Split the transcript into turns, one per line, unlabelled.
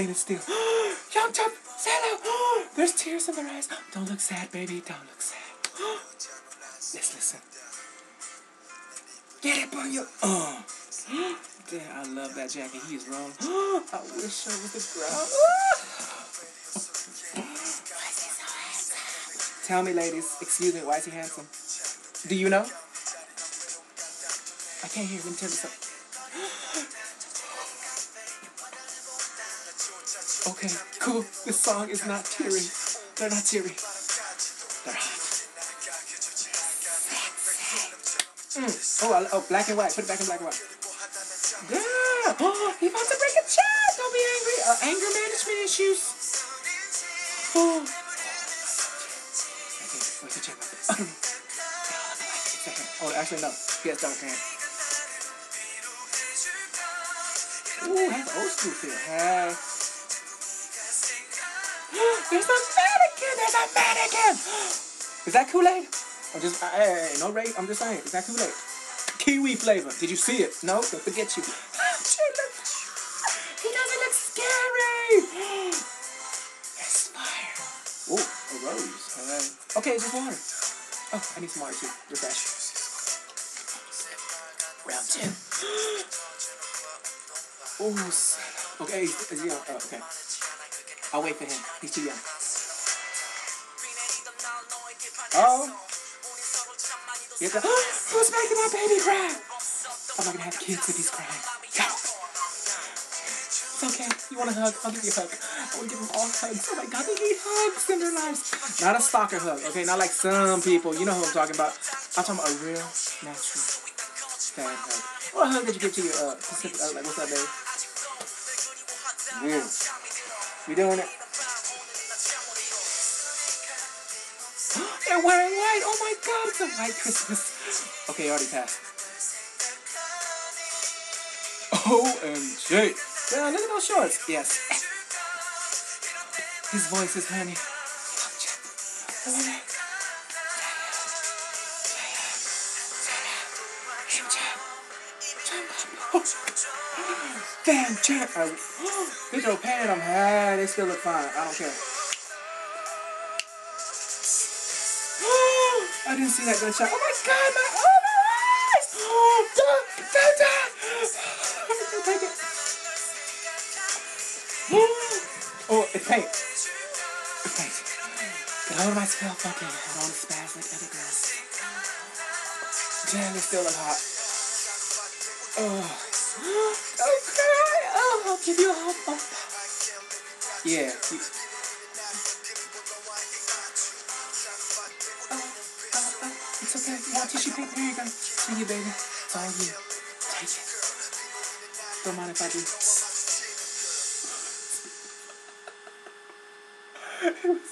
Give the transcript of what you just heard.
fainted still. Young Chop, Salo. There's tears in their eyes. Don't look sad, baby. Don't look sad. Let's listen. Get it, boy. Damn, I love that jacket. He is wrong. I wish I was the ground. Tell me, ladies. Excuse me. Why is he handsome? Do you know? I can't hear him. Tell me something. Okay, cool. This song is not teary. They're not teary. They're hot. Oh, black and white. Put it back in black and white. Yeah. Oh, he about to break a chair. Don't be angry. Anger management issues. Oh. Okay, where's the chair? Oh, actually, no. He has dark hair. Ooh, that's old school feel. Hey. There's a mannequin! There's a mannequin! Is that Kool-Aid? Or just, hey, no rate, I'm just saying. Is that Kool-Aid? Kiwi flavor. Did you see it? No? Don't forget you. He doesn't look scary! That's fire. Ooh, a rose. Hey. Okay, it's just water. Oh, I need some water too. Refresh. Round 2. Ooh, okay, okay. I'll wait for him. He's too young. Oh. Who's making my baby cry? I'm not gonna have kids if he's crying. Go. It's okay. You want a hug? I'll give you a hug. I will give them all hugs. Oh my God, they need hugs in their lives. Not a stalker hug, okay? Not like some people. You know who I'm talking about. I'm talking about a real, natural, fan hug. Or a hug that you give to your, like, what's up, baby? Yeah. You doing it? They're wearing white. Oh my God, it's a white Christmas. Okay, you already passed. OMG. Yeah, look at those shorts. Yes. His voice is honey. Damn, champ. Get your pan on. Hey, they still look fine. I don't care. I didn't see that gunshot. Oh my God, my eyes! Don't take it. Oh, it's paint. It's paint. Get hold of my spell fucking. I don't want to spaz like other girls. Damn, they still look hot. Oh. Don't cry. Oh, I'll give you a hug. Oh. Yeah. It's okay. You want tissue paper? Here you go. Thank you, baby. It's all you. Take it. Don't mind if I do. It was